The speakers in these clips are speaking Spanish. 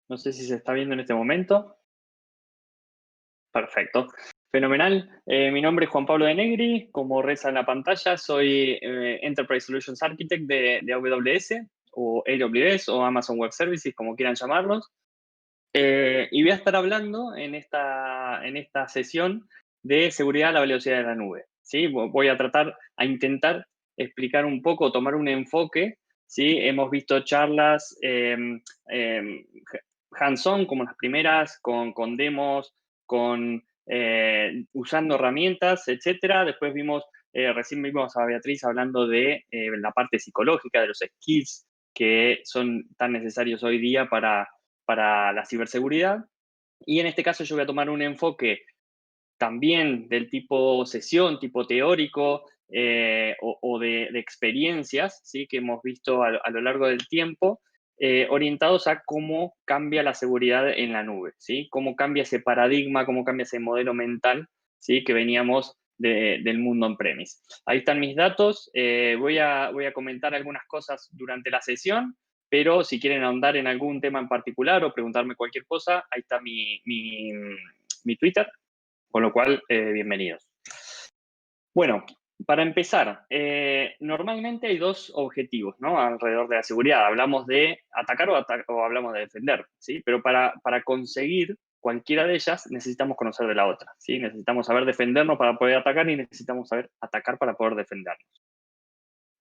No sé si se está viendo en este momento. Perfecto. Fenomenal. Mi nombre es Juan Pablo de Negri. Como reza en la pantalla, soy Enterprise Solutions Architect de AWS o AWS o Amazon Web Services, como quieran llamarlos. Y voy a estar hablando en esta sesión de seguridad a la velocidad de la nube. ¿Sí? Voy a intentar explicar un poco, tomar un enfoque. ¿Sí? Hemos visto charlas em, hands-on, como las primeras, con demos, usando herramientas, etcétera. Después recién vimos a Beatriz hablando de la parte psicológica, de los skills que son tan necesarios hoy día para la ciberseguridad. Y en este caso yo voy a tomar un enfoque también del tipo sesión, tipo teórico, o de experiencias, ¿sí? Que hemos visto a lo largo del tiempo, orientados a cómo cambia la seguridad en la nube, ¿sí? Cómo cambia ese paradigma, cómo cambia ese modelo mental, ¿sí? Que veníamos del mundo on-premise. Ahí están mis datos. Voy a comentar algunas cosas durante la sesión, pero si quieren ahondar en algún tema en particular o preguntarme cualquier cosa, ahí está mi Twitter, con lo cual, bienvenidos. Bueno, para empezar, normalmente hay dos objetivos, ¿no? Alrededor de la seguridad. Hablamos de atacar o hablamos de defender, ¿sí? Pero para conseguir cualquiera de ellas necesitamos conocer de la otra, ¿sí? Necesitamos saber defendernos para poder atacar y necesitamos saber atacar para poder defendernos.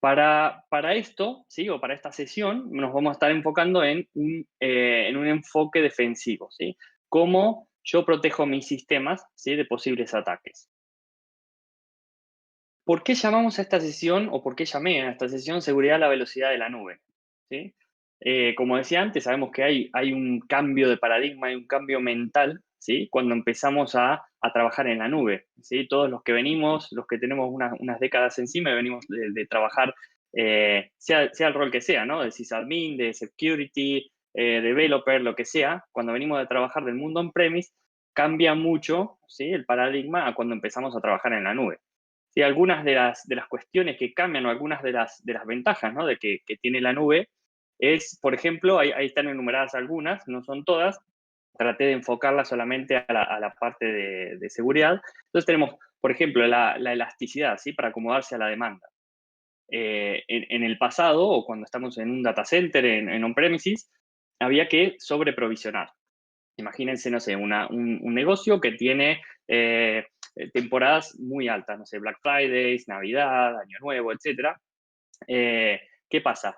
Para esto, ¿sí? O para esta sesión, nos vamos a estar enfocando en un enfoque defensivo, ¿sí? Cómo yo protejo mis sistemas, ¿sí? De posibles ataques. ¿Por qué llamamos a esta sesión o por qué llamé a esta sesión seguridad a la velocidad de la nube? ¿Sí? Como decía antes, sabemos que hay un cambio de paradigma, hay un cambio mental, ¿sí? Cuando empezamos a trabajar en la nube, ¿sí? Todos los que venimos, los que tenemos unas décadas encima, venimos de trabajar, sea el rol que sea, ¿no? De sysadmin, de security, developer, lo que sea, cuando venimos de trabajar del mundo on-premise, cambia mucho, ¿sí? El paradigma a cuando empezamos a trabajar en la nube. Sí, algunas de las cuestiones que cambian o algunas de las ventajas, ¿no? que tiene la nube es, por ejemplo, ahí están enumeradas algunas, no son todas, traté de enfocarlas solamente a la parte de seguridad. Entonces tenemos, por ejemplo, la elasticidad, ¿sí? Para acomodarse a la demanda. En el pasado, o cuando estamos en un data center, en on-premises, había que sobreprovisionar. Imagínense, no sé, un negocio que tiene temporadas muy altas, no sé, Black Fridays, Navidad, Año Nuevo, etcétera. ¿Qué pasa?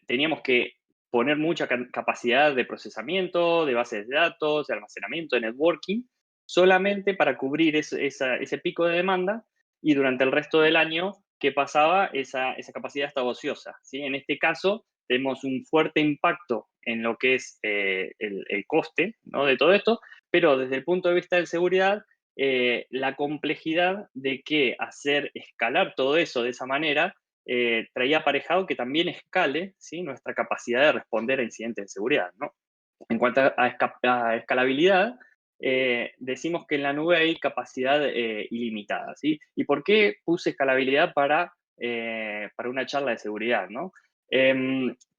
Teníamos que poner mucha capacidad de procesamiento, de bases de datos, de almacenamiento, de networking, solamente para cubrir ese pico de demanda, y durante el resto del año, ¿qué pasaba? Esa capacidad estaba ociosa, ¿sí? En este caso, tenemos un fuerte impacto en lo que es el coste, ¿no? De todo esto, pero desde el punto de vista de seguridad, la complejidad de que hacer escalar todo eso de esa manera traía aparejado que también escale, ¿sí? Nuestra capacidad de responder a incidentes de seguridad, ¿no? En cuanto a escalabilidad, decimos que en la nube hay capacidad ilimitada, ¿sí? ¿Y por qué puse escalabilidad para una charla de seguridad, ¿no?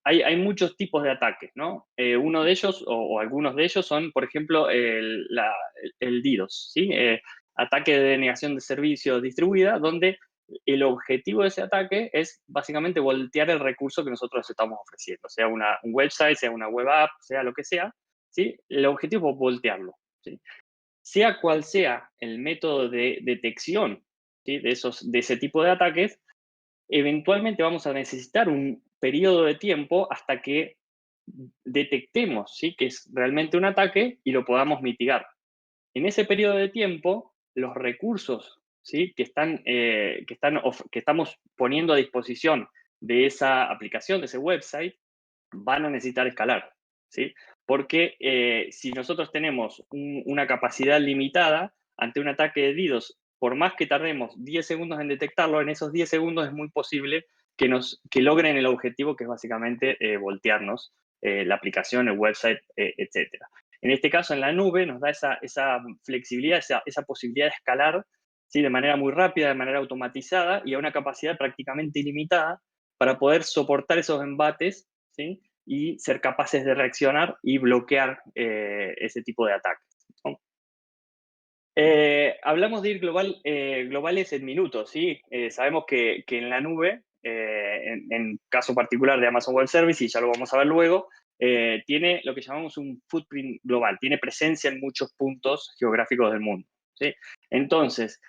Hay muchos tipos de ataques, ¿no? Uno de ellos, o algunos de ellos, son, por ejemplo, el DDoS, ¿sí? Ataque de denegación de servicios distribuida, donde el objetivo de ese ataque es básicamente voltear el recurso que nosotros estamos ofreciendo, sea un website, sea una web app, sea lo que sea, ¿sí? El objetivo es voltearlo, ¿sí? Sea cual sea el método de detección, ¿sí? de ese tipo de ataques, eventualmente vamos a necesitar un periodo de tiempo hasta que detectemos, ¿sí? Que es realmente un ataque y lo podamos mitigar. En ese periodo de tiempo, los recursos, ¿sí? que estamos poniendo a disposición de esa aplicación, de ese website, van a necesitar escalar, ¿sí? Porque si nosotros tenemos una capacidad limitada ante un ataque de DDoS, por más que tardemos 10 segundos en detectarlo, en esos 10 segundos es muy posible que logren el objetivo, que es básicamente voltearnos la aplicación, el website, etcétera. En este caso, en la nube nos da esa flexibilidad, esa posibilidad de escalar, ¿sí? De manera muy rápida, de manera automatizada y a una capacidad prácticamente ilimitada para poder soportar esos embates, ¿sí? y ser capaces de reaccionar y bloquear ese tipo de ataques, ¿no? Hablamos de ir globales en minutos, ¿sí? Sabemos que en la nube, en caso particular de Amazon Web Service, y ya lo vamos a ver luego, tiene lo que llamamos un footprint global, tiene presencia en muchos puntos geográficos del mundo, ¿sí? Entonces,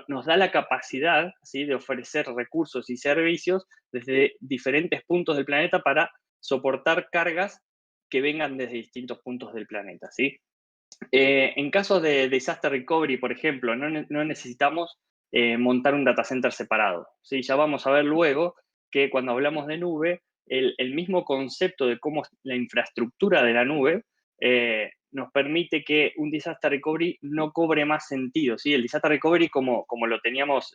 nos da la capacidad, ¿sí?, de ofrecer recursos y servicios desde diferentes puntos del planeta para soportar cargas que vengan desde distintos puntos del planeta, ¿sí? En caso de disaster recovery, por ejemplo, no necesitamos montar un data center separado, ¿sí? Ya vamos a ver luego que cuando hablamos de nube, el mismo concepto de cómo es la infraestructura de la nube nos permite que un disaster recovery no cobre más sentido, ¿sí? El disaster recovery como lo teníamos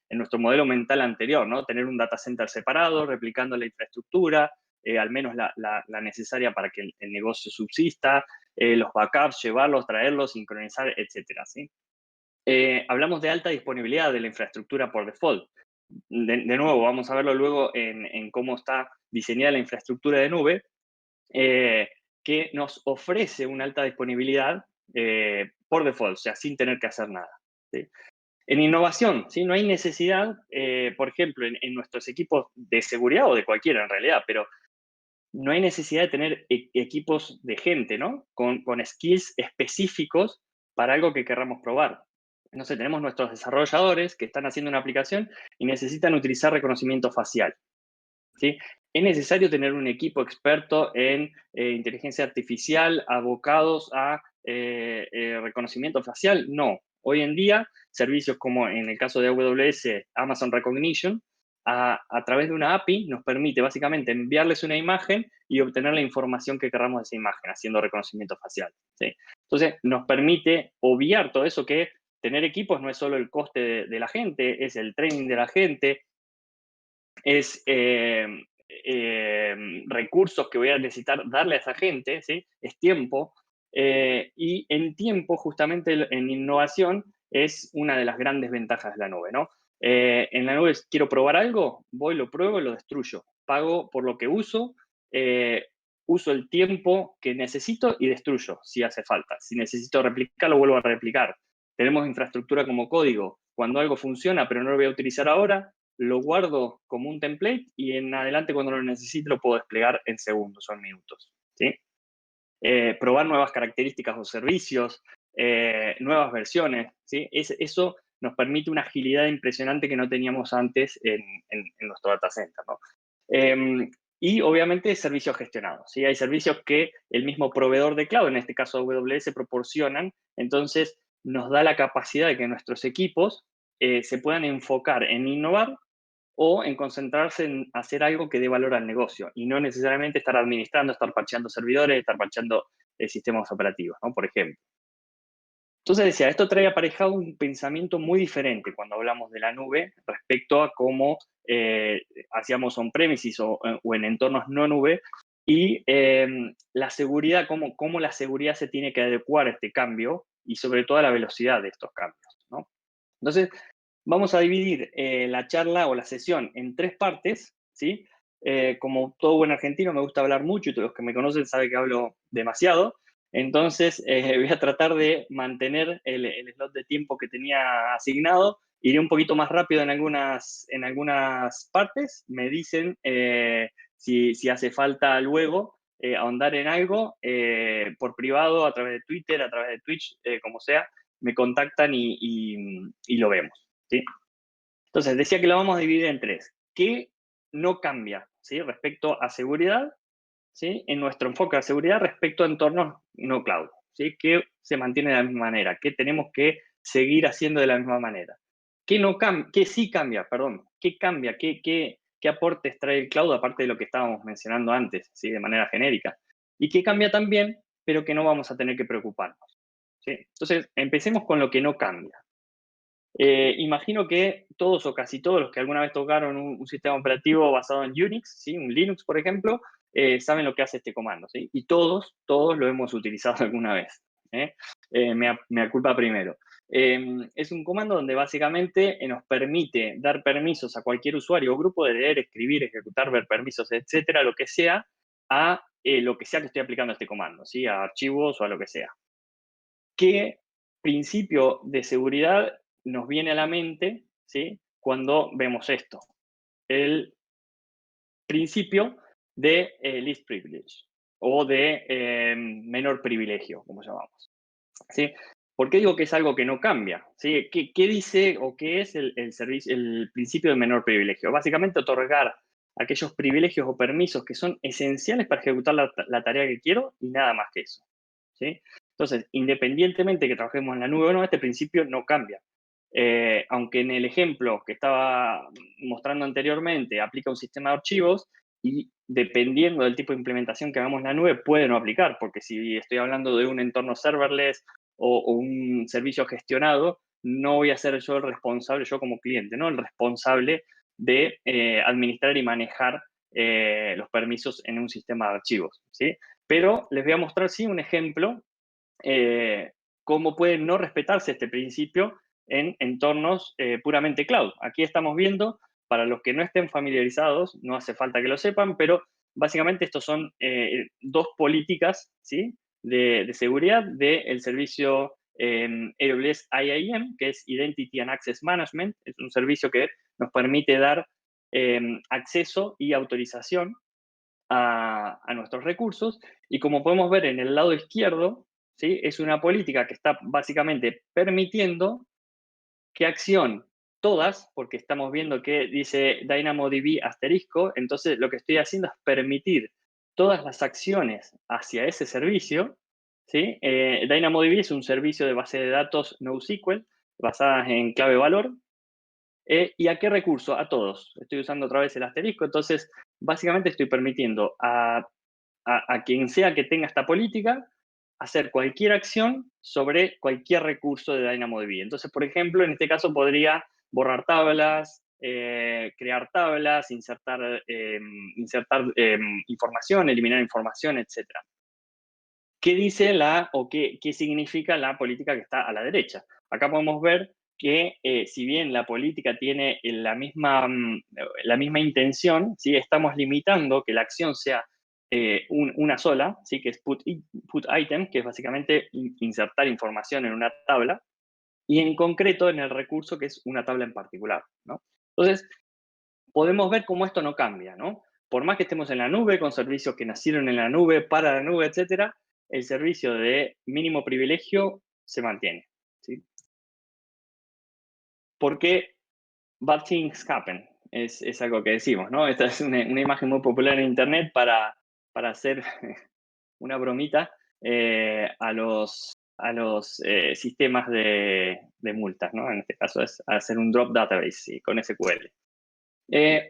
en nuestro modelo mental anterior, ¿no? Tener un data center separado, replicando la infraestructura, al menos la necesaria para que el negocio subsista, los backups, llevarlos, traerlos, sincronizar, etcétera, ¿sí? Hablamos de alta disponibilidad de la infraestructura por default. De nuevo, vamos a verlo luego en cómo está diseñada la infraestructura de nube, eh, que nos ofrece una alta disponibilidad por default, o sea, sin tener que hacer nada, ¿sí? En innovación, ¿sí? No hay necesidad, por ejemplo, en nuestros equipos de seguridad o de cualquiera en realidad, pero no hay necesidad de tener equipos de gente, ¿no? Con skills específicos para algo que querramos probar. No sé, tenemos nuestros desarrolladores que están haciendo una aplicación y necesitan utilizar reconocimiento facial, ¿sí? ¿Es necesario tener un equipo experto en inteligencia artificial abocados a reconocimiento facial? No. Hoy en día, servicios como en el caso de AWS, Amazon Recognition, a través de una API nos permite básicamente enviarles una imagen y obtener la información que queramos de esa imagen, haciendo reconocimiento facial, ¿sí? Entonces, nos permite obviar todo eso, que tener equipos no es solo el coste de la gente, es el training de la gente, es recursos que voy a necesitar darle a esa gente, ¿sí? Es tiempo. Y en tiempo, justamente en innovación, es una de las grandes ventajas de la nube, ¿no? En la nube quiero probar algo, voy, lo pruebo y lo destruyo. Pago por lo que uso, uso el tiempo que necesito y destruyo si hace falta. Si necesito replicar, lo vuelvo a replicar. Tenemos infraestructura como código. Cuando algo funciona, pero no lo voy a utilizar ahora, lo guardo como un template y en adelante cuando lo necesite lo puedo desplegar en segundos o en minutos, ¿sí? Probar nuevas características o servicios, nuevas versiones, ¿sí? Eso nos permite una agilidad impresionante que no teníamos antes en nuestro data center, ¿no? Y obviamente servicios gestionados, ¿sí? Hay servicios que el mismo proveedor de cloud, en este caso AWS, proporcionan, entonces nos da la capacidad de que nuestros equipos se puedan enfocar en innovar o en concentrarse en hacer algo que dé valor al negocio y no necesariamente estar administrando, estar parcheando servidores, estar parcheando sistemas operativos, ¿no? Por ejemplo. Entonces decía, esto trae aparejado un pensamiento muy diferente cuando hablamos de la nube respecto a cómo hacíamos on-premises o en entornos no nube y la seguridad, cómo la seguridad se tiene que adecuar a este cambio y sobre todo a la velocidad de estos cambios, ¿no? Entonces, vamos a dividir la charla o la sesión en tres partes, ¿sí? Como todo buen argentino, me gusta hablar mucho y todos los que me conocen saben que hablo demasiado. Entonces, voy a tratar de mantener el slot de tiempo que tenía asignado. Iré un poquito más rápido en algunas partes. Me dicen si hace falta luego ahondar en algo por privado, a través de Twitter, a través de Twitch, como sea, me contactan y lo vemos, ¿sí? Entonces, decía que lo vamos a dividir en tres. ¿Qué no cambia, ¿sí?, respecto a seguridad, ¿sí?, en nuestro enfoque a seguridad respecto a entornos no cloud, ¿sí?, que se mantiene de la misma manera, que tenemos que seguir haciendo de la misma manera. ¿Qué, no qué sí cambia, perdón? ¿Qué cambia? ¿Qué aportes trae el cloud aparte de lo que estábamos mencionando antes, ¿sí?, de manera genérica? ¿Y qué cambia también, pero que no vamos a tener que preocuparnos? ¿Sí? Entonces, empecemos con lo que no cambia. Imagino que todos o casi todos los que alguna vez tocaron un sistema operativo basado en Unix, ¿sí?, un Linux, por ejemplo, saben lo que hace este comando, ¿sí? Y todos lo hemos utilizado alguna vez, ¿eh? Mea culpa primero. Es un comando donde básicamente nos permite dar permisos a cualquier usuario o grupo de leer, escribir, ejecutar, ver permisos, etcétera, lo que sea, a lo que sea que estoy aplicando este comando, ¿sí? A archivos o a lo que sea. ¿Qué principio de seguridad nos viene a la mente, ¿sí? Cuando vemos esto? El principio de least privilege o de menor privilegio, como llamamos. ¿Sí? ¿Por qué digo que es algo que no cambia? ¿Sí? ¿Qué dice o qué es el principio de menor privilegio? Básicamente otorgar aquellos privilegios o permisos que son esenciales para ejecutar la tarea que quiero y nada más que eso. ¿Sí? Entonces, independientemente que trabajemos en la nube o no, este principio no cambia. Aunque en el ejemplo que estaba mostrando anteriormente aplica un sistema de archivos y dependiendo del tipo de implementación que hagamos en la nube puede no aplicar, porque si estoy hablando de un entorno serverless o un servicio gestionado, no voy a ser yo el responsable, yo como cliente, ¿no? El responsable de administrar y manejar los permisos en un sistema de archivos, ¿sí? Pero les voy a mostrar, sí, un ejemplo, cómo puede no respetarse este principio en entornos puramente cloud. Aquí estamos viendo, para los que no estén familiarizados, no hace falta que lo sepan, pero básicamente estos son dos políticas, ¿sí? de seguridad del servicio AWS IAM, que es Identity and Access Management. Es un servicio que nos permite dar acceso y autorización a nuestros recursos. Y como podemos ver en el lado izquierdo, ¿sí? Es una política que está básicamente permitiendo qué acción, todas, porque estamos viendo que dice DynamoDB asterisco, entonces lo que estoy haciendo es permitir todas las acciones hacia ese servicio, ¿sí? DynamoDB es un servicio de base de datos NoSQL basadas en clave valor. ¿Y a qué recurso? A todos. Estoy usando otra vez el asterisco, entonces básicamente estoy permitiendo a quien sea que tenga esta política hacer cualquier acción sobre cualquier recurso de DynamoDB. Entonces, por ejemplo, en este caso podría borrar tablas, crear tablas, insertar información, eliminar información, etcétera. ¿Qué dice o qué significa la política que está a la derecha? Acá podemos ver que si bien la política tiene la misma intención, ¿sí? Estamos limitando que la acción sea una sola, ¿sí? Que es put item, que es básicamente insertar información en una tabla, y en concreto en el recurso que es una tabla en particular, ¿no? Entonces, podemos ver cómo esto no cambia, ¿no? Por más que estemos en la nube, con servicios que nacieron en la nube, para la nube, etcétera, el servicio de mínimo privilegio se mantiene, ¿sí? Porque bad things happen, es algo que decimos, ¿no? Esta es una imagen muy popular en internet para hacer una bromita a los sistemas de multas, ¿no? En este caso es hacer un drop database, ¿sí? Con SQL.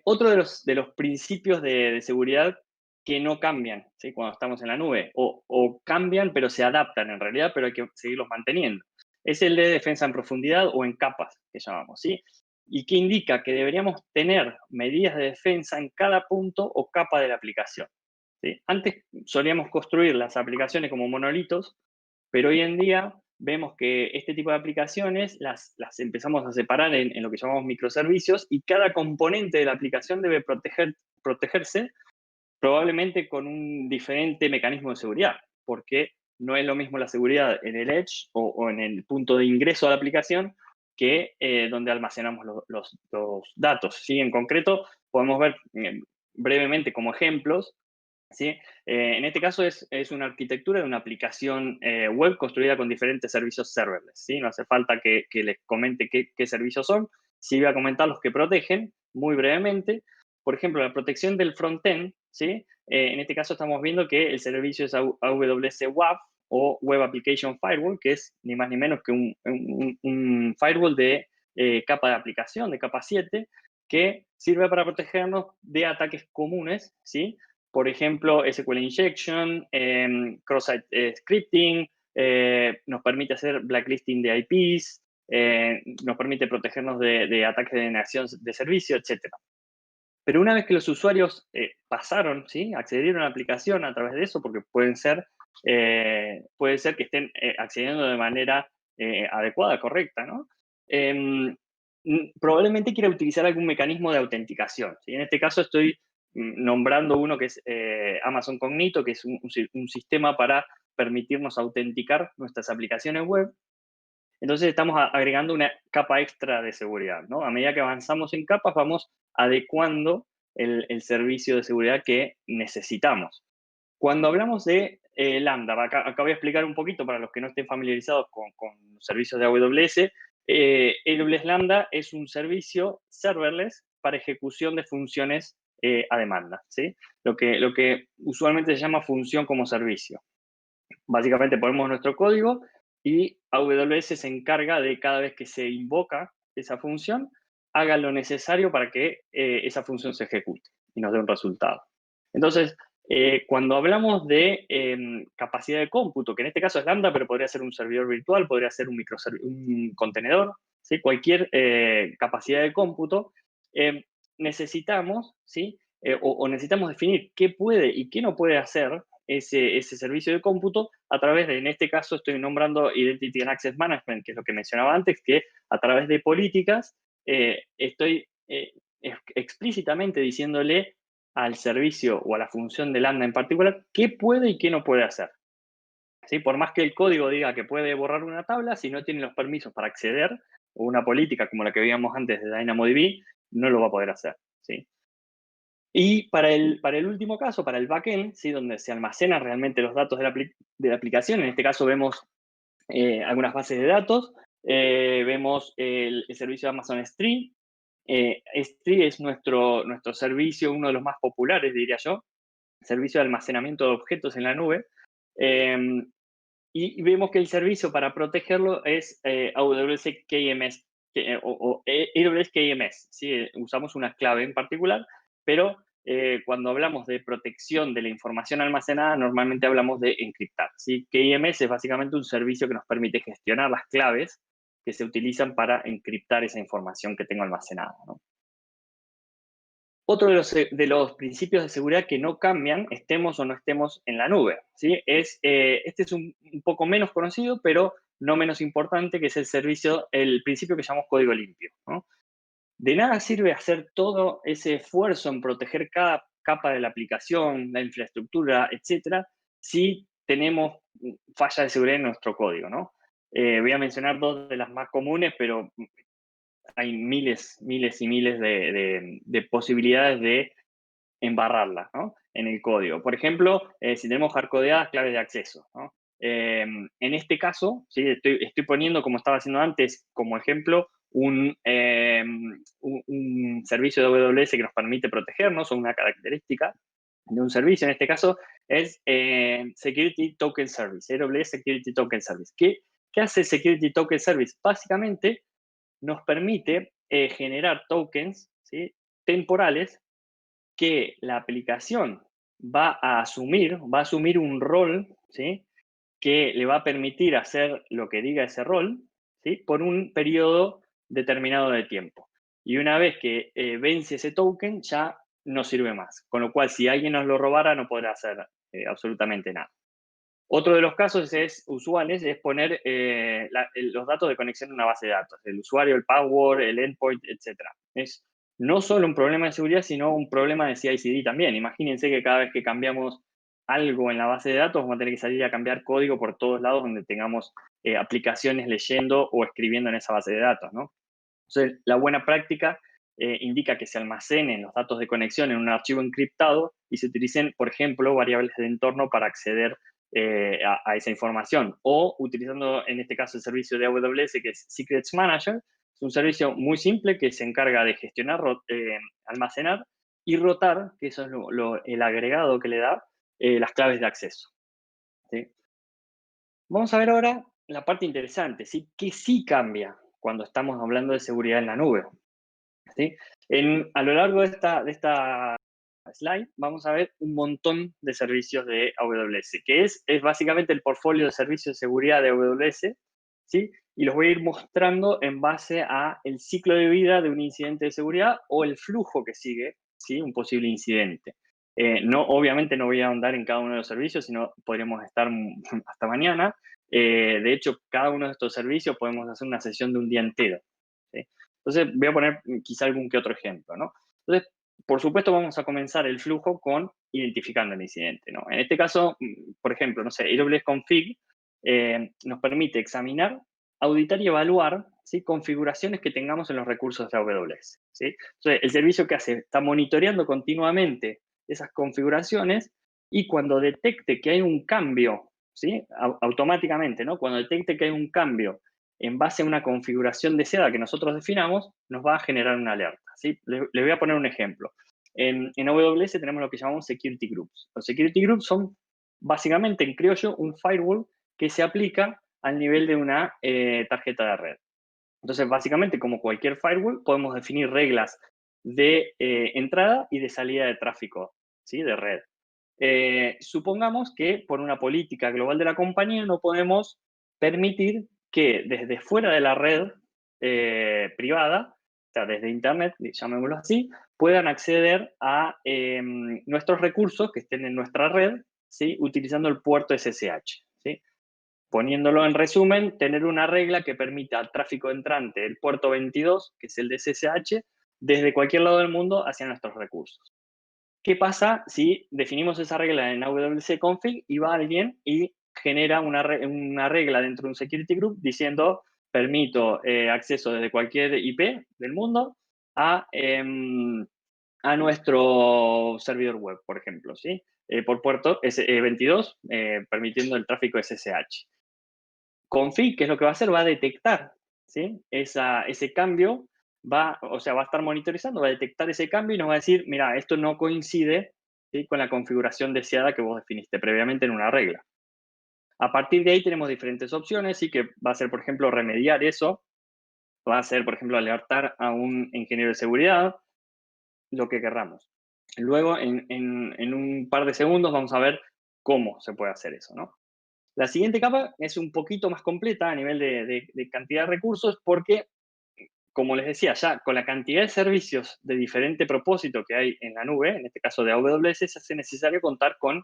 Otro de los principios de seguridad que no cambian, ¿sí? Cuando estamos en la nube, o cambian pero se adaptan en realidad, pero hay que seguirlos manteniendo. Es el de defensa en profundidad o en capas, que llamamos, ¿sí? Y que indica que deberíamos tener medidas de defensa en cada punto o capa de la aplicación, ¿sí? Antes solíamos construir las aplicaciones como monolitos, pero hoy en día vemos que este tipo de aplicaciones las empezamos a separar en lo que llamamos microservicios y cada componente de la aplicación debe protegerse probablemente con un diferente mecanismo de seguridad, porque no es lo mismo la seguridad en el edge o en el punto de ingreso a la aplicación que donde almacenamos los datos, ¿sí? En concreto, podemos ver brevemente como ejemplos, ¿sí? En este caso es una arquitectura de una aplicación web construida con diferentes servicios serverless, ¿sí? No hace falta que les comente qué servicios son. Sí voy a comentar los que protegen muy brevemente. Por ejemplo, la protección del frontend, ¿sí? En este caso estamos viendo que el servicio es AWS WAF o Web Application Firewall, que es ni más ni menos que un firewall de capa de aplicación, de capa 7, que sirve para protegernos de ataques comunes, ¿sí? Por ejemplo, SQL Injection, cross-site scripting, nos permite hacer blacklisting de IPs, nos permite protegernos de ataques de denegación de servicio, etcétera. Pero una vez que los usuarios pasaron, ¿sí? Accedieron a la aplicación a través de eso, porque puede ser que estén accediendo de manera adecuada, correcta, ¿no? Em, Probablemente quiera utilizar algún mecanismo de autenticación, ¿sí? En este caso estoy nombrando uno que es Amazon Cognito, que es un sistema para permitirnos autenticar nuestras aplicaciones web. Entonces estamos agregando una capa extra de seguridad, ¿no? A medida que avanzamos en capas, vamos adecuando el servicio de seguridad que necesitamos. Cuando hablamos de Lambda, acá voy a explicar un poquito para los que no estén familiarizados con los servicios de AWS. AWS Lambda es un servicio serverless para ejecución de funciones a demanda, ¿sí? Lo que usualmente se llama función como servicio. Básicamente ponemos nuestro código y AWS se encarga de cada vez que se invoca esa función, haga lo necesario para que esa función se ejecute y nos dé un resultado. Entonces, cuando hablamos de capacidad de cómputo, que en este caso es Lambda, pero podría ser un servidor virtual, podría ser un contenedor, ¿sí? Cualquier capacidad de cómputo, necesitamos, ¿sí? O necesitamos definir qué puede y qué no puede hacer ese servicio de cómputo a través de, en este caso estoy nombrando Identity and Access Management, que es lo que mencionaba antes, que a través de políticas estoy explícitamente diciéndole al servicio o a la función de Lambda en particular qué puede y qué no puede hacer. ¿Sí? Por más que el código diga que puede borrar una tabla, si no tiene los permisos para acceder, o una política como la que veíamos antes de DynamoDB, no lo va a poder hacer. ¿Sí? Y para el último caso, para el backend, ¿sí? Donde se almacenan realmente los datos de la aplicación, en este caso vemos algunas bases de datos, vemos el servicio de Amazon S3. S3 es nuestro servicio, uno de los más populares, diría yo, servicio de almacenamiento de objetos en la nube. Eh, y vemos que el servicio para protegerlo es AWS KMS o AWS KMS. ¿Sí? Usamos una clave en particular, pero cuando hablamos de protección de la información almacenada, normalmente hablamos de encriptar. ¿Sí? KMS es básicamente un servicio que nos permite gestionar las claves que se utilizan para encriptar esa información que tengo almacenada, ¿no? Otro de los principios de seguridad que no cambian, estemos o no estemos en la nube, ¿sí? Este es un poco menos conocido, pero no menos importante, que es el principio que llamamos código limpio, ¿no? De nada sirve hacer todo ese esfuerzo en proteger cada capa de la aplicación, la infraestructura, etcétera, si tenemos falla de seguridad en nuestro código, ¿no? Voy a mencionar dos de las más comunes, pero hay miles, miles y miles de posibilidades de embarrarla, ¿no? En el código. Por ejemplo, si tenemos hardcodeadas claves de acceso, ¿no? En este caso, ¿sí? Estoy poniendo, como estaba haciendo antes, como ejemplo, un servicio de AWS que nos permite protegernos, o una característica de un servicio. En este caso es Security Token Service, AWS Security Token Service. ¿Qué hace Security Token Service? Básicamente nos permite generar tokens, ¿sí? Temporales que la aplicación va a asumir un rol, ¿sí? Que le va a permitir hacer lo que diga ese rol, ¿sí? Por un periodo determinado de tiempo. Y una vez que vence ese token, ya no sirve más. Con lo cual, si alguien nos lo robara, no podrá hacer absolutamente nada. Otro de los casos usuales es poner los datos de conexión en una base de datos, el usuario, el password, el endpoint, etc. Es no solo un problema de seguridad, sino un problema de CI/CD también. Imagínense que cada vez que cambiamos algo en la base de datos, vamos a tener que salir a cambiar código por todos lados donde tengamos aplicaciones leyendo o escribiendo en esa base de datos, ¿no? Entonces, la buena práctica indica que se almacenen los datos de conexión en un archivo encriptado y se utilicen, por ejemplo, variables de entorno para acceder a esa información. O utilizando, en este caso, el servicio de AWS, que es Secrets Manager. Es un servicio muy simple que se encarga de gestionar, almacenar y rotar, que eso es el agregado que le da las claves de acceso, ¿sí? Vamos a ver ahora la parte interesante, ¿sí? Que sí cambia cuando estamos hablando de seguridad en la nube, ¿sí? A lo largo de esta slide vamos a ver un montón de servicios de AWS, que es básicamente el portfolio de servicios de seguridad de AWS, ¿sí? Y los voy a ir mostrando en base a el ciclo de vida de un incidente de seguridad o el flujo que sigue, ¿sí? Un posible incidente. No, obviamente no voy a ahondar en cada uno de los servicios, sino podríamos estar hasta mañana. De hecho, cada uno de estos servicios podemos hacer una sesión de un día entero, ¿sí? Entonces, voy a poner quizá algún que otro ejemplo, ¿no? Entonces, por supuesto, vamos a comenzar el flujo con identificando el incidente, ¿no? En este caso, por ejemplo, no sé, AWS Config nos permite examinar, auditar y evaluar, ¿sí?, configuraciones que tengamos en los recursos de AWS, ¿sí? Entonces, el servicio que hace está monitoreando continuamente esas configuraciones y cuando detecte que hay un cambio, ¿sí?, automáticamente, ¿no? Cuando detecte que hay un cambio en base a una configuración deseada que nosotros definamos, nos va a generar una alerta, ¿sí? Les voy a poner un ejemplo. En AWS tenemos lo que llamamos security groups. Los security groups son básicamente, en criollo, un firewall que se aplica al nivel de una tarjeta de red. Entonces, básicamente, como cualquier firewall, podemos definir reglas de entrada y de salida de tráfico, ¿sí?, de red. Supongamos que por una política global de la compañía no podemos permitir que desde fuera de la red privada, o sea, desde Internet, llamémoslo así, puedan acceder a nuestros recursos que estén en nuestra red, ¿sí?, utilizando el puerto SSH, ¿sí? Poniéndolo en resumen, tener una regla que permita al tráfico entrante del puerto 22, que es el de SSH, desde cualquier lado del mundo hacia nuestros recursos. ¿Qué pasa si definimos esa regla en AWS Config y va alguien y genera una regla dentro de un security group diciendo permito acceso desde cualquier IP del mundo a, a nuestro servidor web, por ejemplo, ¿sí? Por puerto 22, permitiendo el tráfico SSH. Config, ¿qué es lo que va a hacer? Va a detectar, ¿sí?, ese cambio, o sea, va a estar monitorizando, va a detectar ese cambio y nos va a decir, mira, esto no coincide, ¿sí?, con la configuración deseada que vos definiste previamente en una regla. A partir de ahí tenemos diferentes opciones, sí, que va a ser, por ejemplo, remediar eso, va a ser, por ejemplo, alertar a un ingeniero de seguridad, lo que querramos. Luego, en un par de segundos, vamos a ver cómo se puede hacer eso, ¿no? La siguiente capa es un poquito más completa a nivel de cantidad de recursos porque, como les decía, ya con la cantidad de servicios de diferente propósito que hay en la nube, en este caso de AWS, se hace necesario contar con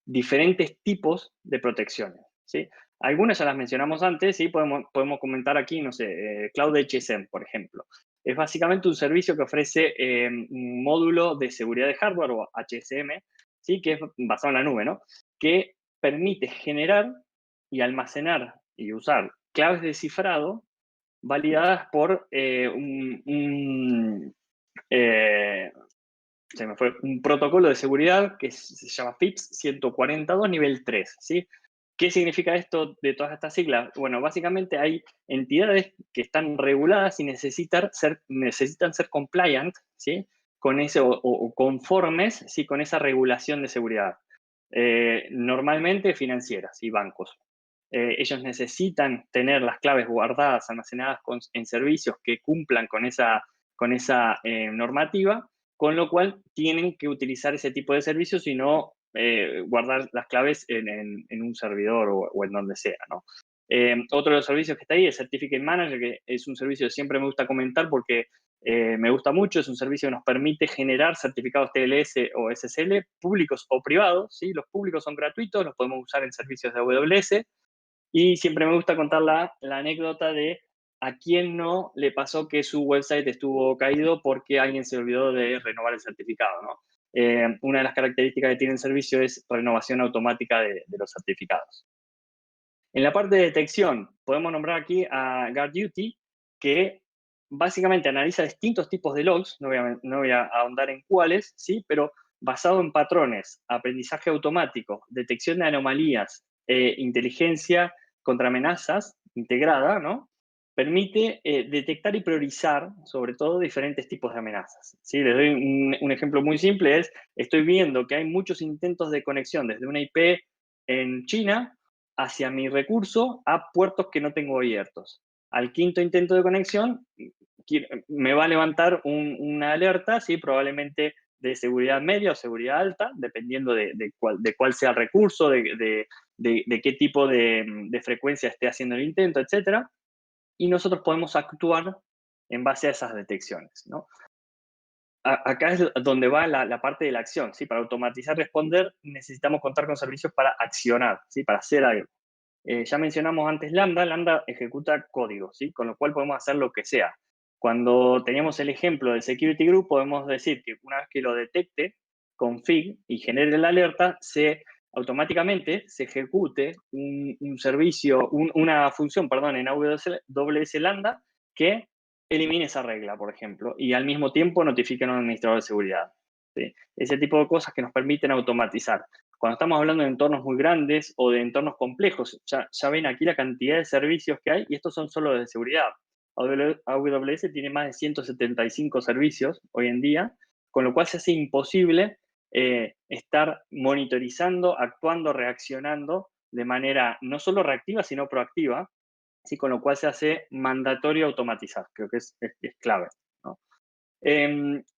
diferentes tipos de protecciones, ¿sí? Algunas ya las mencionamos antes, ¿sí? Podemos comentar aquí, no sé, Cloud HSM, por ejemplo. Es básicamente un servicio que ofrece un módulo de seguridad de hardware o HSM, ¿sí?, que es basado en la nube, ¿no? Que permite generar y almacenar y usar claves de cifrado validadas por eh, se me fue, un protocolo de seguridad que se llama FIPS 142 nivel 3, ¿sí? ¿Qué significa esto de todas estas siglas? Bueno, básicamente hay entidades que están reguladas y necesitan ser compliant, ¿sí?, con ese, o conformes, ¿sí?, con esa regulación de seguridad. Normalmente financieras y bancos. Ellos necesitan tener las claves guardadas, almacenadas en servicios que cumplan con esa normativa, con lo cual tienen que utilizar ese tipo de servicios y no guardar las claves en un servidor o en donde sea, ¿no? Otro de los servicios que está ahí es Certificate Manager, que es un servicio que siempre me gusta comentar porque me gusta mucho. Es un servicio que nos permite generar certificados TLS o SSL públicos o privados, ¿sí? Los públicos son gratuitos, los podemos usar en servicios de AWS. Y siempre me gusta contar la anécdota de a quién no le pasó que su website estuvo caído porque alguien se olvidó de renovar el certificado, ¿no? Una de las características que tiene el servicio es renovación automática de los certificados. En la parte de detección, podemos nombrar aquí a GuardDuty, que básicamente analiza distintos tipos de logs, no voy a ahondar en cuáles, ¿sí? Pero basado en patrones, aprendizaje automático, detección de anomalías, inteligencia contra amenazas integrada, ¿no? Permite detectar y priorizar, sobre todo, diferentes tipos de amenazas, ¿sí? Les doy un ejemplo muy simple, estoy viendo que hay muchos intentos de conexión desde una IP en China hacia mi recurso a puertos que no tengo abiertos. Al quinto intento de conexión, me va a levantar una alerta, ¿sí?, probablemente de seguridad media o seguridad alta, dependiendo de cuál sea el recurso, de qué tipo de frecuencia esté haciendo el intento, etcétera. Y nosotros podemos actuar en base a esas detecciones, ¿no? Acá es donde va la parte de la acción, ¿sí? Para automatizar, responder, necesitamos contar con servicios para accionar, ¿sí?, para hacer algo. Ya mencionamos antes Lambda. Lambda ejecuta código, ¿sí? Con lo cual podemos hacer lo que sea. Cuando teníamos el ejemplo del Security Group, podemos decir que una vez que lo detecte, config y genere la alerta, automáticamente se ejecute un servicio, una función, perdón, en AWS Lambda que elimine esa regla, por ejemplo, y al mismo tiempo notifique a un administrador de seguridad. ¿Sí? Ese tipo de cosas que nos permiten automatizar. Cuando estamos hablando de entornos muy grandes o de entornos complejos, ya ven aquí la cantidad de servicios que hay y estos son solo de seguridad. AWS tiene más de 175 servicios hoy en día, con lo cual se hace imposible estar monitorizando, actuando, reaccionando de manera no solo reactiva, sino proactiva, ¿sí? Con lo cual se hace mandatorio automatizar, creo que es clave, ¿no?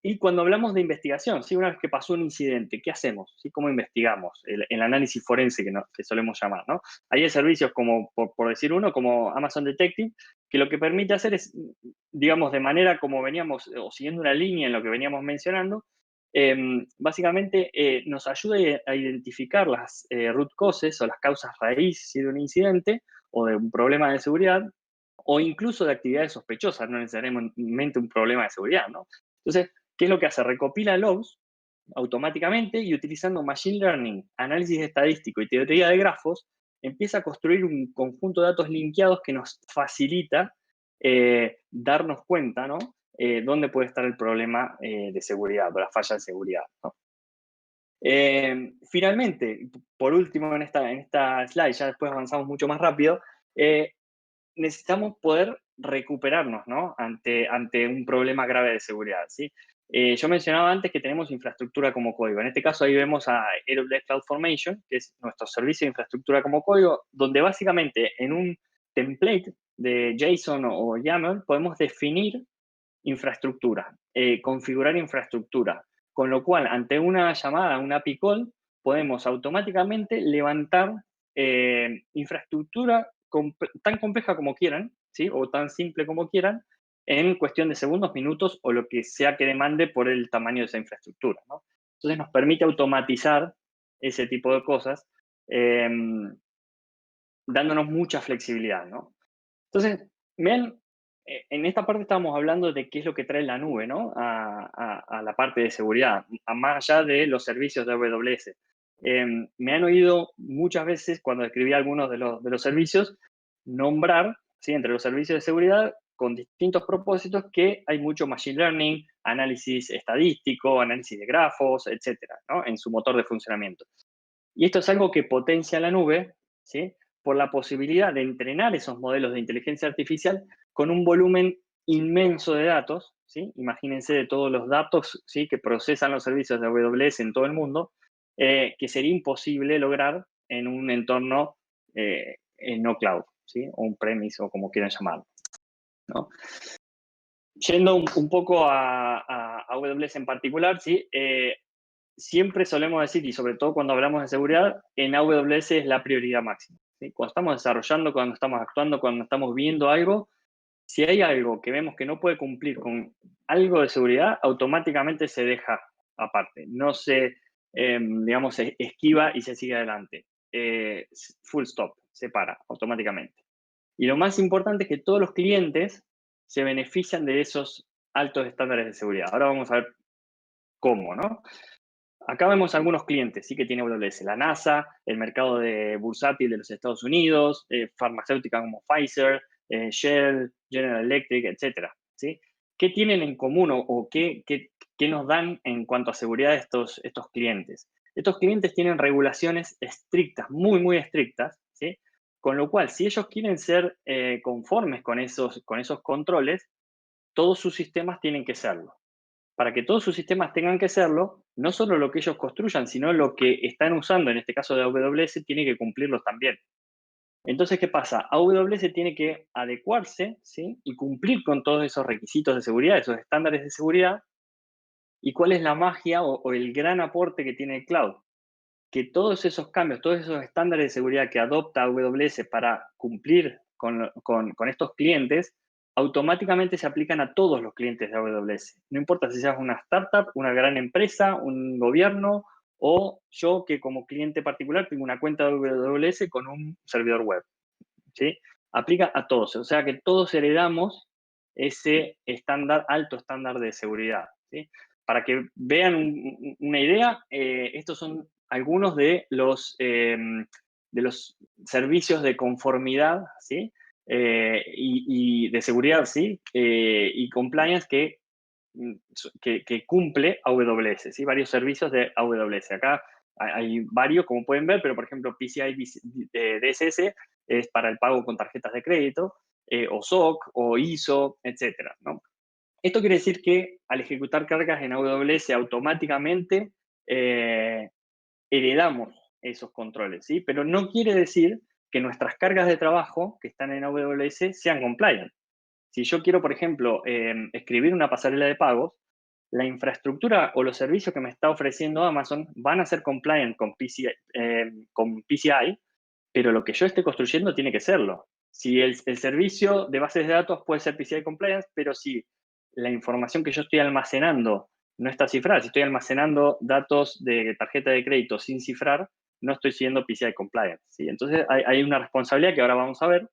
Y cuando hablamos de investigación, ¿sí? Una vez que pasó un incidente, ¿qué hacemos? ¿Sí? ¿Cómo investigamos? El análisis forense que solemos llamar, ¿no? Hay servicios como, por decir uno, como Amazon Detective, que lo que permite hacer es, digamos, de manera como veníamos, o siguiendo una línea en lo que veníamos mencionando, básicamente nos ayuda a identificar las root causes o las causas raíz ¿sí? de un incidente o de un problema de seguridad o incluso de actividades sospechosas, no necesariamente un problema de seguridad, ¿no? Entonces, ¿qué es lo que hace? Recopila logs automáticamente y utilizando Machine Learning, análisis estadístico y teoría de grafos, empieza a construir un conjunto de datos linkeados que nos facilita darnos cuenta, ¿no? Dónde puede estar el problema de seguridad o la falla de seguridad, ¿no? Finalmente, por último en esta slide, ya después avanzamos mucho más rápido, necesitamos poder recuperarnos, ¿no? Ante un problema grave de seguridad, ¿sí? Yo mencionaba antes que tenemos infraestructura como código. En este caso ahí vemos a AWS CloudFormation, que es nuestro servicio de infraestructura como código, donde básicamente en un template de JSON o YAML podemos definir infraestructura, configurar infraestructura, con lo cual ante una llamada, una API call, podemos automáticamente levantar infraestructura tan compleja como quieran, ¿sí? O tan simple como quieran, en cuestión de segundos, minutos o lo que sea que demande por el tamaño de esa infraestructura, ¿no? Entonces nos permite automatizar ese tipo de cosas, eh, dándonos mucha flexibilidad, ¿no? Entonces, vean, en esta parte estábamos hablando de qué es lo que trae la nube, ¿no? A la parte de seguridad, más allá de los servicios de AWS. Me han oído muchas veces cuando escribí algunos de los servicios nombrar, ¿sí? Entre los servicios de seguridad, con distintos propósitos, que hay mucho machine learning, análisis estadístico, análisis de grafos, etcétera, ¿no? En su motor de funcionamiento. Y esto es algo que potencia la nube, ¿sí? Por la posibilidad de entrenar esos modelos de inteligencia artificial con un volumen inmenso de datos, ¿sí? Imagínense de todos los datos, ¿sí? Que procesan los servicios de AWS en todo el mundo, que sería imposible lograr en un entorno no cloud, ¿sí? O un premise o como quieran llamarlo, ¿no? Yendo un poco a AWS en particular, ¿sí? Siempre solemos decir, y sobre todo cuando hablamos de seguridad, en AWS es la prioridad máxima, ¿sí? Cuando estamos desarrollando, cuando estamos actuando, cuando estamos viendo algo, si hay algo que vemos que no puede cumplir con algo de seguridad, automáticamente se deja aparte. No se, digamos, se esquiva y se sigue adelante. Full stop, se para automáticamente. Y lo más importante es que todos los clientes se benefician de esos altos estándares de seguridad. Ahora vamos a ver cómo, ¿no? Acá vemos algunos clientes, sí que tiene AWS, la NASA, el mercado de bursátil de los Estados Unidos, farmacéuticas como Pfizer, Shell, General Electric, etcétera, ¿sí? ¿Qué tienen en común o qué nos dan en cuanto a seguridad estos clientes? Estos clientes tienen regulaciones estrictas, muy, muy estrictas, ¿sí? Con lo cual, si ellos quieren ser conformes con esos controles, todos sus sistemas tienen que serlo. Para que todos sus sistemas tengan que serlo, no solo lo que ellos construyan, sino lo que están usando, en este caso de AWS, tiene que cumplirlos también. Entonces, ¿qué pasa? AWS tiene que adecuarse, ¿sí? Y cumplir con todos esos requisitos de seguridad, esos estándares de seguridad. ¿Y cuál es la magia o el gran aporte que tiene el cloud? Que todos esos cambios, todos esos estándares de seguridad que adopta AWS para cumplir con estos clientes, automáticamente se aplican a todos los clientes de AWS. No importa si seas una startup, una gran empresa, un gobierno o yo que como cliente particular tengo una cuenta de AWS con un servidor web. ¿sí? Aplica a todos, o sea que todos heredamos ese estándar, alto estándar de seguridad, ¿sí? Para que vean una idea, estos son algunos de los servicios de conformidad, ¿sí? Y de seguridad, ¿sí? Y compliance que cumple AWS, ¿sí? Varios servicios de AWS. Acá hay varios, como pueden ver, pero por ejemplo PCI DSS es para el pago con tarjetas de crédito, o SOC, o ISO, etcétera, ¿no? Esto quiere decir que al ejecutar cargas en AWS automáticamente heredamos esos controles, ¿sí? Pero no quiere decir que nuestras cargas de trabajo que están en AWS sean compliant. Si yo quiero, por ejemplo, escribir una pasarela de pagos, la infraestructura o los servicios que me está ofreciendo Amazon van a ser compliant con PCI, pero lo que yo esté construyendo tiene que serlo. Si el servicio de bases de datos puede ser PCI compliance, pero si la información que yo estoy almacenando no está cifrada, si estoy almacenando datos de tarjeta de crédito sin cifrar, no estoy siendo PCI compliance, ¿sí? Entonces hay una responsabilidad que ahora vamos a ver.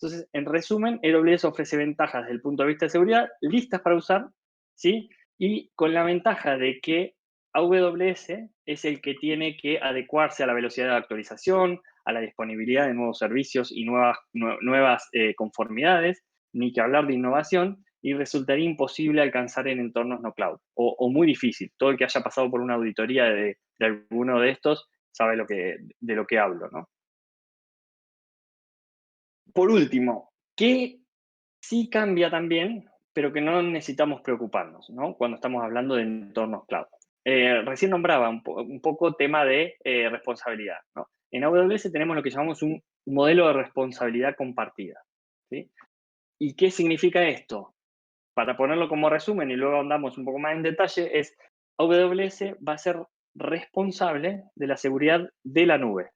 Entonces, en resumen, AWS ofrece ventajas desde el punto de vista de seguridad, listas para usar, ¿sí? Y con la ventaja de que AWS es el que tiene que adecuarse a la velocidad de actualización, a la disponibilidad de nuevos servicios y nuevas conformidades, ni que hablar de innovación, y resultaría imposible alcanzar en entornos no cloud, o muy difícil. Todo el que haya pasado por una auditoría de alguno de estos sabe de lo que hablo, ¿no? Por último, ¿qué sí cambia también, pero que no necesitamos preocuparnos, ¿no? Cuando estamos hablando de entornos cloud? Recién nombraba un poco tema de responsabilidad, ¿no? En AWS tenemos lo que llamamos un modelo de responsabilidad compartida, ¿sí? ¿Y qué significa esto? Para ponerlo como resumen y luego andamos un poco más en detalle, es AWS va a ser responsable de la seguridad de la nube,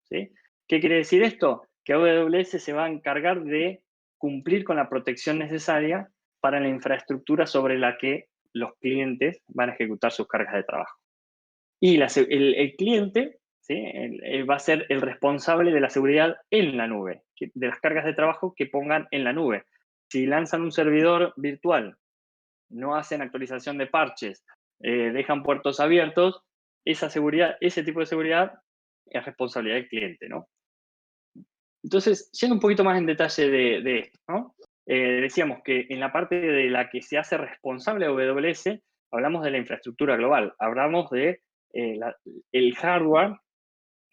¿sí? ¿Qué quiere decir esto? Que AWS se va a encargar de cumplir con la protección necesaria para la infraestructura sobre la que los clientes van a ejecutar sus cargas de trabajo. Y el cliente, ¿sí? Va a ser el responsable de la seguridad en la nube, de las cargas de trabajo que pongan en la nube. Si lanzan un servidor virtual, no hacen actualización de parches, dejan puertos abiertos, esa seguridad, ese tipo de seguridad es responsabilidad del cliente, ¿no? Entonces, yendo un poquito más en detalle de esto, ¿no? Decíamos que en la parte de la que se hace responsable AWS, hablamos de la infraestructura global, hablamos de el hardware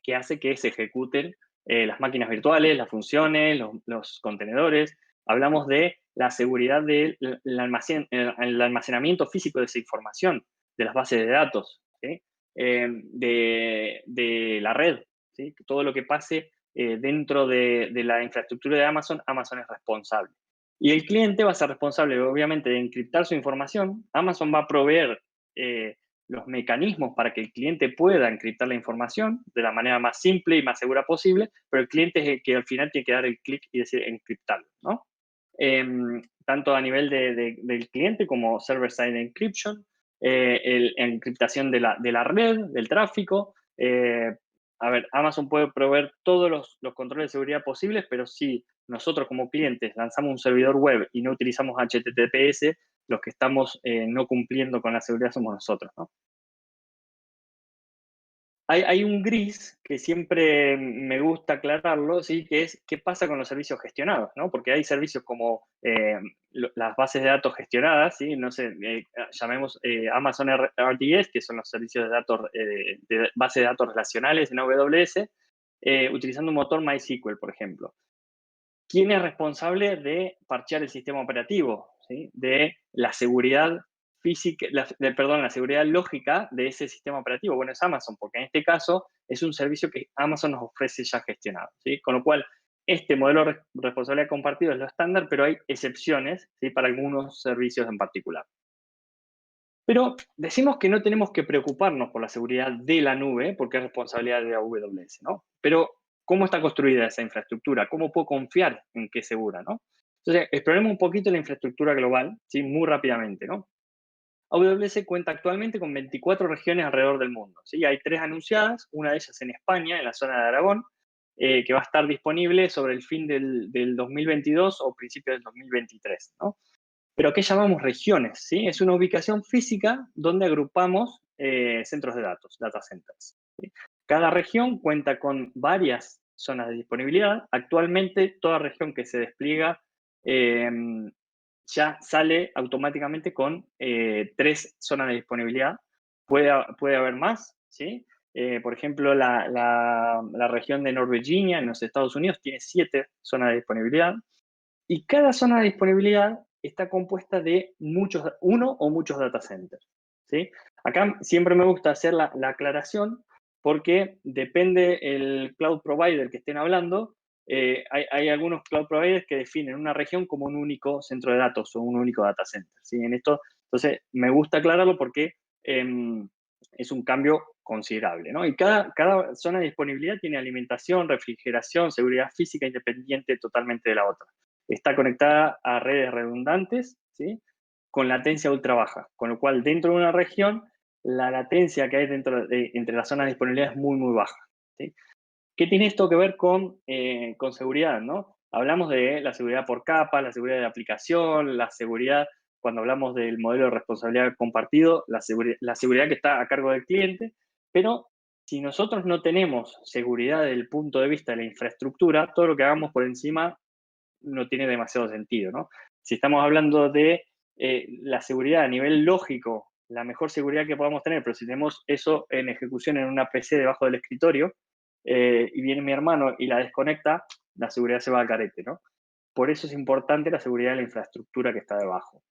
que hace que se ejecuten las máquinas virtuales, las funciones, los contenedores. Hablamos de la seguridad del el almacenamiento físico de esa información, de las bases de datos, ¿sí? De la red, ¿sí? Todo lo que pase dentro de la infraestructura de Amazon, Amazon es responsable. Y el cliente va a ser responsable, obviamente, de encriptar su información. Amazon va a proveer los mecanismos para que el cliente pueda encriptar la información de la manera más simple y más segura posible, pero el cliente es el que al final tiene que dar el clic y decir encriptarlo, ¿no? Tanto a nivel del cliente como server-side encryption, encriptación de la red, del tráfico. A ver, Amazon puede proveer todos los controles de seguridad posibles, pero si nosotros como clientes lanzamos un servidor web y no utilizamos HTTPS, los que estamos no cumpliendo con la seguridad somos nosotros, ¿no? Hay un gris que siempre me gusta aclararlo, ¿sí? Que es qué pasa con los servicios gestionados, ¿no? Porque hay servicios como las bases de datos gestionadas, ¿sí? No sé, llamemos Amazon RDS, que son los servicios de datos, de base de datos relacionales en AWS, utilizando un motor MySQL, por ejemplo. ¿Quién es responsable de parchear el sistema operativo? ¿Sí? De la seguridad física, perdón, la seguridad lógica de ese sistema operativo. Bueno, es Amazon, porque en este caso es un servicio que Amazon nos ofrece ya gestionado, ¿sí? Con lo cual, este modelo de responsabilidad compartida es lo estándar, pero hay excepciones, ¿sí? Para algunos servicios en particular. Pero decimos que no tenemos que preocuparnos por la seguridad de la nube, porque es responsabilidad de AWS, ¿no? Pero, ¿cómo está construida esa infraestructura? ¿Cómo puedo confiar en que es segura, no? Entonces, exploremos un poquito la infraestructura global, ¿sí? Muy rápidamente, ¿no? AWS cuenta actualmente con 24 regiones alrededor del mundo, ¿sí? Hay 3 anunciadas, una de ellas en España, en la zona de Aragón, que va a estar disponible sobre el fin del 2022 o principio del 2023, ¿no? Pero ¿qué llamamos regiones? ¿Sí? Es una ubicación física donde agrupamos centros de datos, data centers. ¿Sí? Cada región cuenta con varias zonas de disponibilidad. Actualmente, toda región que se despliega eh, ya sale automáticamente con 3 zonas de disponibilidad. Puede haber más, ¿sí? Por ejemplo, la región de North Virginia en los Estados Unidos tiene 7 zonas de disponibilidad. Y cada zona de disponibilidad está compuesta de uno o muchos data centers, ¿sí? Acá siempre me gusta hacer la aclaración porque depende el cloud provider que estén hablando. Hay algunos cloud providers que definen una región como un único centro de datos o un único data center, ¿sí? En esto, entonces, me gusta aclararlo porque es un cambio considerable, ¿no? Y cada zona de disponibilidad tiene alimentación, refrigeración, seguridad física independiente totalmente de la otra. Está conectada a redes redundantes, ¿sí? Con latencia ultra baja, con lo cual dentro de una región la latencia que hay entre las zonas de disponibilidad es muy, muy baja, ¿sí? ¿Qué tiene esto que ver con seguridad, no? Hablamos de la seguridad por capa, la seguridad de aplicación, la seguridad, cuando hablamos del modelo de responsabilidad compartido, la seguridad que está a cargo del cliente, pero si nosotros no tenemos seguridad desde el punto de vista de la infraestructura, todo lo que hagamos por encima no tiene demasiado sentido, ¿no? Si estamos hablando de la seguridad a nivel lógico, la mejor seguridad que podamos tener, pero si tenemos eso en ejecución en una PC debajo del escritorio y viene mi hermano y la desconecta, la seguridad se va al carete, ¿no? Por eso es importante la seguridad de la infraestructura que está debajo.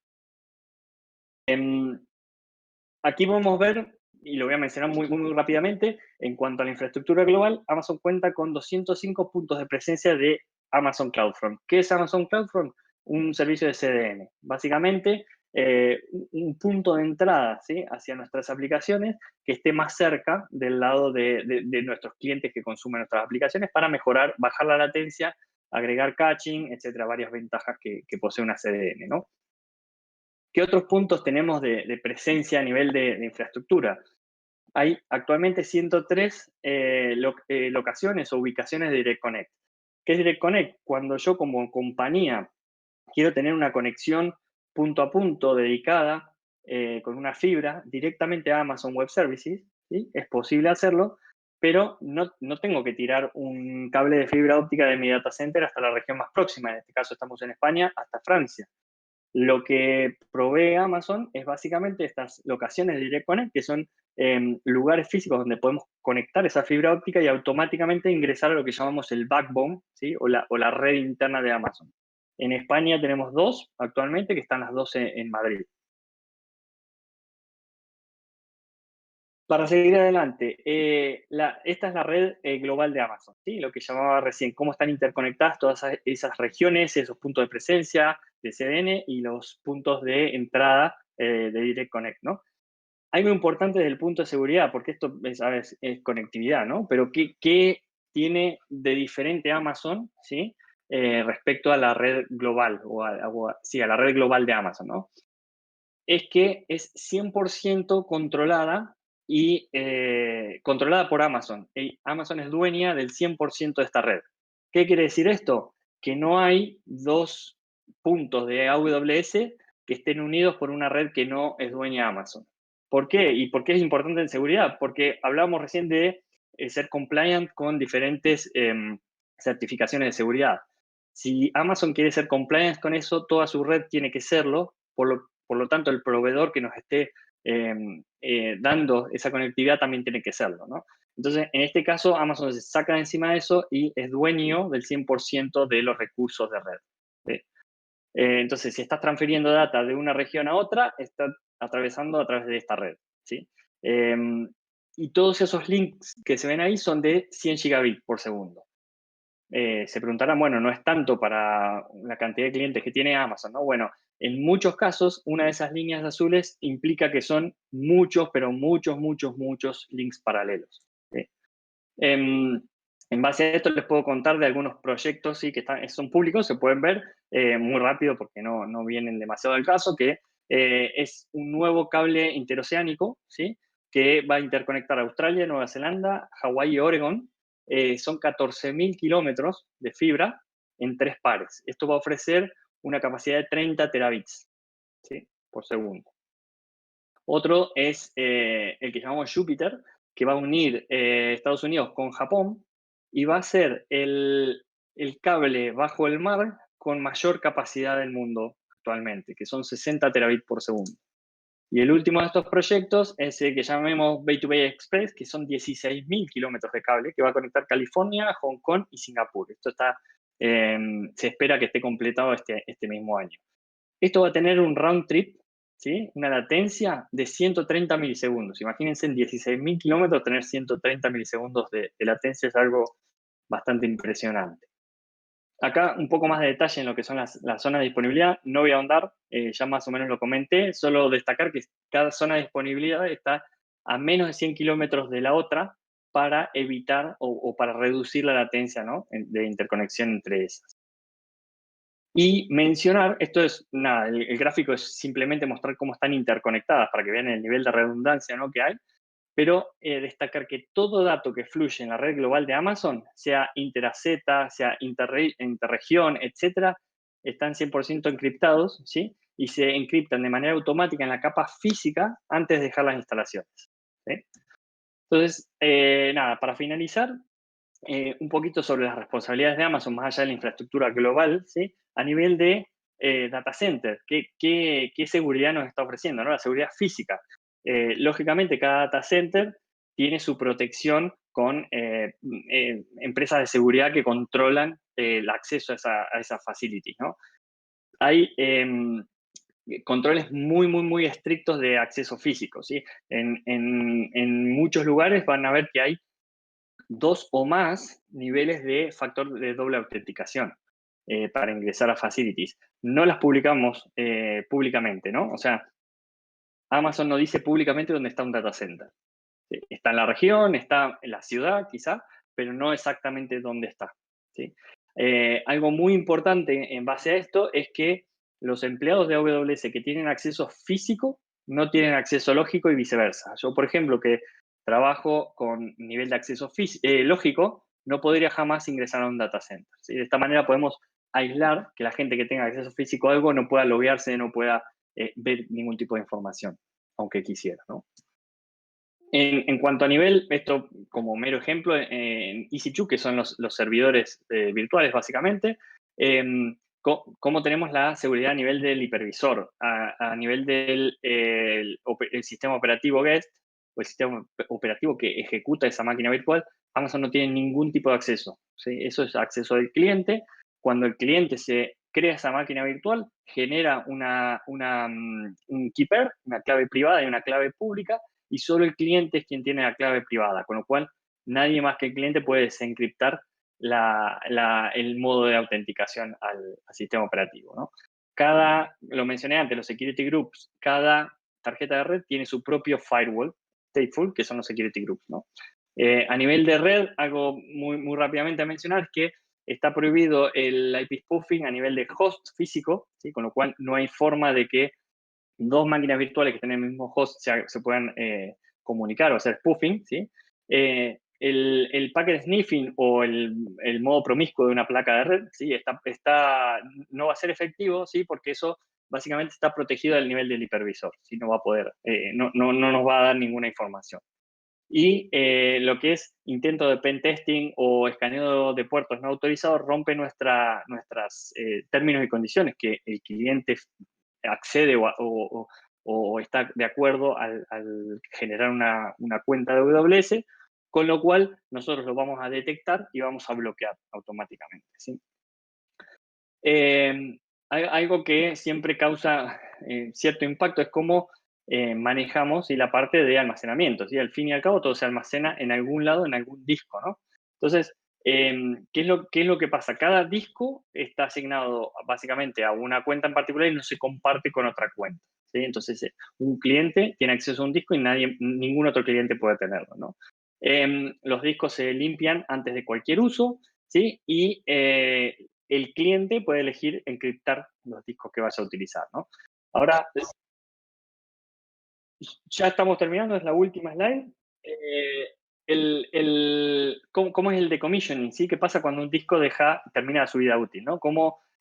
Aquí podemos ver, y lo voy a mencionar muy, muy rápidamente, en cuanto a la infraestructura global, Amazon cuenta con 205 puntos de presencia de Amazon CloudFront. ¿Qué es Amazon CloudFront? Un servicio de CDN. Básicamente, un punto de entrada, ¿sí?, hacia nuestras aplicaciones que esté más cerca del lado de nuestros clientes que consumen nuestras aplicaciones para mejorar, bajar la latencia, agregar caching, etcétera, varias ventajas que posee una CDN, ¿no? ¿Qué otros puntos tenemos de presencia a nivel de infraestructura? Hay actualmente 103 locaciones o ubicaciones de Direct Connect. ¿Qué es Direct Connect? Cuando yo como compañía quiero tener una conexión punto a punto dedicada con una fibra directamente a Amazon Web Services, ¿sí? Es posible hacerlo, pero no tengo que tirar un cable de fibra óptica de mi data center hasta la región más próxima. En este caso estamos en España, hasta Francia. Lo que provee Amazon es básicamente estas locaciones de Direct Connect, que son lugares físicos donde podemos conectar esa fibra óptica y automáticamente ingresar a lo que llamamos el backbone, ¿sí?, o la red interna de Amazon. En España tenemos 2 actualmente, que están las 2 en Madrid. Para seguir adelante, esta es la red global de Amazon, ¿sí? Lo que llamaba recién, cómo están interconectadas todas esas regiones, esos puntos de presencia de CDN y los puntos de entrada de Direct Connect, ¿no? Algo importante desde el punto de seguridad, porque esto es conectividad, ¿no? Pero ¿qué tiene de diferente Amazon, ¿sí? Respecto a la red global, sí, a la red global de Amazon, ¿no? Es que es 100% controlada y controlada por Amazon. Y Amazon es dueña del 100% de esta red. ¿Qué quiere decir esto? Que no hay 2 puntos de AWS que estén unidos por una red que no es dueña de Amazon. ¿Por qué? ¿Y por qué es importante en seguridad? Porque hablábamos recién de ser compliant con diferentes certificaciones de seguridad. Si Amazon quiere ser compliant con eso, toda su red tiene que serlo, por lo tanto, el proveedor que nos esté dando esa conectividad también tiene que serlo, ¿no? Entonces, en este caso, Amazon se saca de encima de eso y es dueño del 100% de los recursos de red, ¿sí? Entonces, si estás transfiriendo data de una región a otra, estás atravesando a través de esta red, ¿sí? Eh, y todos esos links que se ven ahí son de 100 gigabits por segundo. Se preguntarán, bueno, no es tanto para la cantidad de clientes que tiene Amazon, ¿no? Bueno, en muchos casos, una de esas líneas azules implica que son muchos, pero muchos, muchos, muchos links paralelos, ¿sí? En, en base a esto les puedo contar de algunos proyectos, ¿sí?, que son públicos, se pueden ver muy rápido porque no vienen demasiado al caso, que es un nuevo cable interoceánico, ¿sí?, que va a interconectar Australia, Nueva Zelanda, Hawái y Oregon, son 14.000 kilómetros de fibra en 3 pares. Esto va a ofrecer una capacidad de 30 terabits, ¿sí?, por segundo. Otro es el que llamamos Jupiter, que va a unir Estados Unidos con Japón y va a ser el cable bajo el mar con mayor capacidad del mundo actualmente, que son 60 terabits por segundo. Y el último de estos proyectos es el que llamemos Bay-to-Bay Express, que son 16.000 kilómetros de cable que va a conectar California, Hong Kong y Singapur. Esto está, se espera que esté completado este mismo año. Esto va a tener un round trip, ¿sí?, una latencia de 130 milisegundos. Imagínense, en 16.000 kilómetros tener 130 milisegundos de latencia, es algo bastante impresionante. Acá un poco más de detalle en lo que son las zonas de disponibilidad. No voy a ahondar, ya más o menos lo comenté, solo destacar que cada zona de disponibilidad está a menos de 100 kilómetros de la otra para evitar o para reducir la latencia, ¿no?, de interconexión entre esas. Y mencionar, esto es, nada, el gráfico es simplemente mostrar cómo están interconectadas para que vean el nivel de redundancia, ¿no?, que hay, pero destacar que todo dato que fluye en la red global de Amazon, sea inter-AZ, sea interregión, etcétera, están 100% encriptados, ¿sí?, y se encriptan de manera automática en la capa física antes de dejar las instalaciones, ¿sí? Entonces, nada, para finalizar, un poquito sobre las responsabilidades de Amazon, más allá de la infraestructura global, ¿sí?, a nivel de data center. ¿Qué seguridad nos está ofreciendo, ¿no? La seguridad física. Lógicamente, cada data center tiene su protección con empresas de seguridad que controlan el acceso a esas facilities, ¿no? Hay controles muy estrictos de acceso físico, ¿sí? En muchos lugares van a ver que hay 2 o más niveles de factor de doble autenticación para ingresar a facilities. No las publicamos públicamente, ¿no? O sea, Amazon no dice públicamente dónde está un data center. ¿Sí? Está en la región, está en la ciudad quizá, pero no exactamente dónde está, ¿sí? Algo muy importante en base a esto es que los empleados de AWS que tienen acceso físico no tienen acceso lógico y viceversa. Yo, por ejemplo, que trabajo con nivel de acceso lógico, no podría jamás ingresar a un data center, ¿sí? De esta manera podemos aislar que la gente que tenga acceso físico a algo no pueda loguearse, no pueda ver ningún tipo de información, aunque quisiera, ¿no? En cuanto a nivel, esto como mero ejemplo, en EC2, que son los servidores virtuales básicamente, cómo tenemos la seguridad a nivel del hipervisor, a nivel del el sistema operativo guest, o el sistema operativo que ejecuta esa máquina virtual. Amazon no tiene ningún tipo de acceso, ¿sí? Eso es acceso del cliente. Cuando el cliente se crea esa máquina virtual, genera un keeper, una clave privada y una clave pública, y solo el cliente es quien tiene la clave privada, con lo cual nadie más que el cliente puede desencriptar el modo de autenticación al sistema operativo, ¿no? Lo mencioné antes, los security groups, cada tarjeta de red tiene su propio firewall, stateful, que son los security groups, ¿no? A nivel de red, algo muy rápidamente a mencionar es que está prohibido el IP spoofing a nivel de host físico, ¿sí? Con lo cual no hay forma de que 2 máquinas virtuales que tienen el mismo host se puedan comunicar o hacer spoofing, ¿sí? El packet sniffing o el modo promiscuo de una placa de red, ¿sí?, no va a ser efectivo, ¿sí?, porque eso básicamente está protegido al nivel del hipervisor, ¿sí? No va a poder, no nos va a dar ninguna información. Y lo que es intento de pen testing o escaneo de puertos no autorizados rompe nuestras términos y condiciones, que el cliente accede o está de acuerdo al generar una cuenta de AWS, con lo cual nosotros lo vamos a detectar y vamos a bloquear automáticamente, ¿sí? Algo que siempre causa cierto impacto es cómo manejamos la parte de almacenamiento, ¿sí? Al fin y al cabo todo se almacena en algún lado, en algún disco, ¿no? Entonces, ¿qué es lo que pasa? Cada disco está asignado básicamente a una cuenta en particular y no se comparte con otra cuenta, ¿sí? Entonces, un cliente tiene acceso a un disco y ningún otro cliente puede tenerlo, ¿no? Los discos se limpian antes de cualquier uso, ¿sí? Y el cliente puede elegir encriptar los discos que vaya a utilizar, ¿no? Ahora, ya estamos terminando, es la última slide. cómo es el decommissioning, ¿sí? ¿Qué pasa cuando un disco termina su vida útil, ¿no?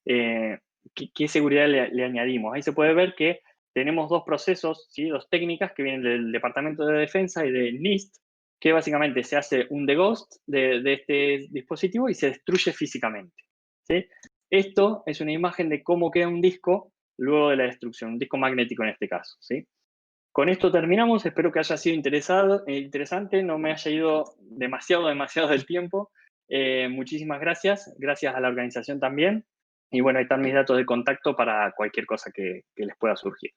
¿Qué seguridad le añadimos? Ahí se puede ver que tenemos dos procesos, ¿sí? Dos técnicas que vienen del Departamento de Defensa y del NIST, que básicamente se hace un deghost de este dispositivo y se destruye físicamente, ¿sí? Esto es una imagen de cómo queda un disco luego de la destrucción, un disco magnético en este caso, ¿sí? Con esto terminamos, espero que haya sido interesante, no me haya ido demasiado del tiempo. Muchísimas gracias, gracias a la organización también. Y bueno, ahí están mis datos de contacto para cualquier cosa que les pueda surgir.